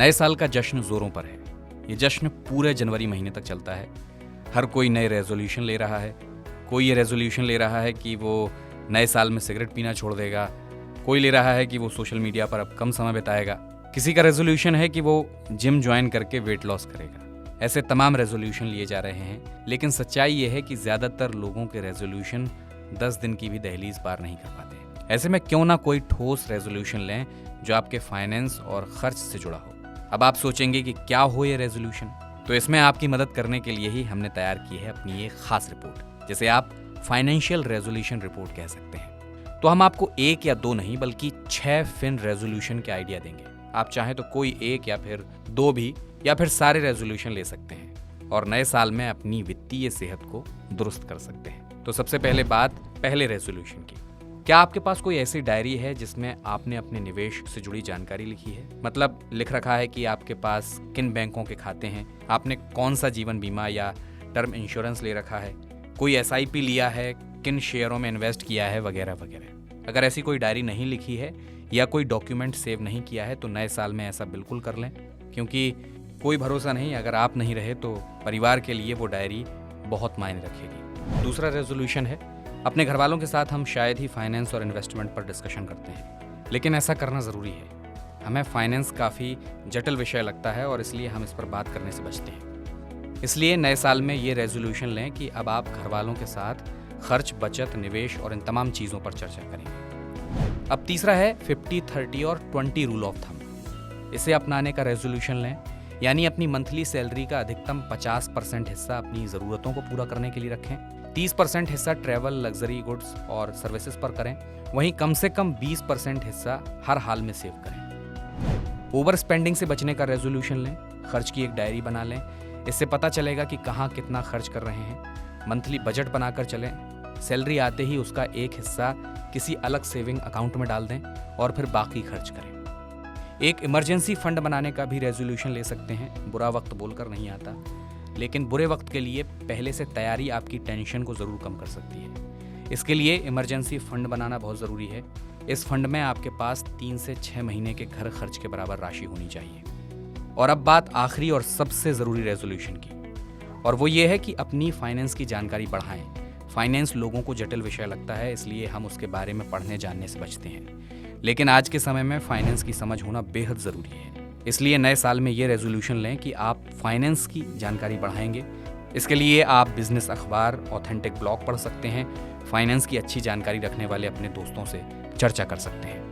नए साल का जश्न जोरों पर है। ये जश्न पूरे जनवरी महीने तक चलता है। हर कोई नए रेजोल्यूशन ले रहा है। कोई ये रेजोल्यूशन ले रहा है कि वो नए साल में सिगरेट पीना छोड़ देगा। कोई ले रहा है कि वो सोशल मीडिया पर अब कम समय बिताएगा। किसी का रेजोल्यूशन है कि वो जिम ज्वाइन करके वेट लॉस करेगा। ऐसे तमाम रेजोल्यूशन लिए जा रहे हैं, लेकिन सच्चाई ये है कि ज़्यादातर लोगों के रेजोल्यूशन 10 दिन की भी दहलीज पार नहीं कर पाते। ऐसे में क्यों ना कोई ठोस रेजोल्यूशन लें जो आपके फाइनेंस और खर्च से जुड़ा हो। अब आप सोचेंगे कि क्या हो ये रेजोल्यूशन, तो इसमें आपकी मदद करने के लिए ही हमने तैयार की है अपनी एक खास रिपोर्ट, जिसे आप फाइनेंशियल रेजोल्यूशन रिपोर्ट कह सकते हैं। तो हम आपको 1 या 2 नहीं बल्कि 6 फिन रेजोल्यूशन के आइडिया देंगे। आप चाहें तो कोई 1 या फिर 2 भी या फिर सारे रेजोल्यूशन ले सकते हैं और नए साल में अपनी वित्तीय सेहत को दुरुस्त कर सकते हैं। तो सबसे पहले बात पहले रेजोल्यूशन की। क्या आपके पास कोई ऐसी डायरी है जिसमें आपने अपने निवेश से जुड़ी जानकारी लिखी है? मतलब लिख रखा है कि आपके पास किन बैंकों के खाते हैं, आपने कौन सा जीवन बीमा या टर्म इंश्योरेंस ले रखा है, कोई SIP लिया है, किन शेयरों में इन्वेस्ट किया है, वगैरह वगैरह। अगर ऐसी कोई डायरी नहीं लिखी है या कोई डॉक्यूमेंट सेव नहीं किया है तो नए साल में ऐसा बिल्कुल कर लें, क्योंकि कोई भरोसा नहीं, अगर आप नहीं रहे तो परिवार के लिए वो डायरी बहुत मायने रखेगी। दूसरा रेजोल्यूशन है, अपने घर वालों के साथ हम शायद ही फाइनेंस और इन्वेस्टमेंट पर डिस्कशन करते हैं, लेकिन ऐसा करना ज़रूरी है। हमें फाइनेंस काफ़ी जटिल विषय लगता है और इसलिए हम इस पर बात करने से बचते हैं। इसलिए नए साल में ये रेजोल्यूशन लें कि अब आप घर वालों के साथ खर्च, बचत, निवेश और इन तमाम चीज़ों पर चर्चा करेंगे। अब तीसरा है 50, 30 और 20 रूल ऑफ थंब। इसे अपनाने का रेजोल्यूशन लें, यानी अपनी मंथली सैलरी का अधिकतम 50% हिस्सा अपनी ज़रूरतों को पूरा करने के लिए रखें, 30% हिस्सा ट्रैवल, लग्जरी गुड्स और सर्विसेज पर करें, वहीं कम से कम 20% हिस्सा हर हाल में सेव करें। ओवर स्पेंडिंग से बचने का रेजोल्यूशन लें, खर्च की एक डायरी बना लें, इससे पता चलेगा कि कहाँ कितना खर्च कर रहे हैं। मंथली बजट बनाकर चलें, सैलरी आते ही उसका एक हिस्सा किसी अलग सेविंग अकाउंट में डाल दें और फिर बाकी खर्च करें। एक इमरजेंसी फंड बनाने का भी रेजोल्यूशन ले सकते हैं। बुरा वक्त बोलकर नहीं आता, लेकिन बुरे वक्त के लिए पहले से तैयारी आपकी टेंशन को ज़रूर कम कर सकती है। इसके लिए इमरजेंसी फंड बनाना बहुत ज़रूरी है। इस फंड में आपके पास 3 से 6 महीने के घर खर्च के बराबर राशि होनी चाहिए। और अब बात आखिरी और सबसे ज़रूरी रेजोल्यूशन की, और वो ये है कि अपनी फाइनेंस की जानकारी बढ़ाएं। फाइनेंस लोगों को जटिल विषय लगता है, इसलिए हम उसके बारे में पढ़ने जानने से बचते हैं, लेकिन आज के समय में फाइनेंस की समझ होना बेहद ज़रूरी है। इसलिए नए साल में ये रेजोल्यूशन लें कि आप फाइनेंस की जानकारी बढ़ाएंगे। इसके लिए आप बिजनेस अखबार, ऑथेंटिक ब्लॉग पढ़ सकते हैं, फाइनेंस की अच्छी जानकारी रखने वाले अपने दोस्तों से चर्चा कर सकते हैं।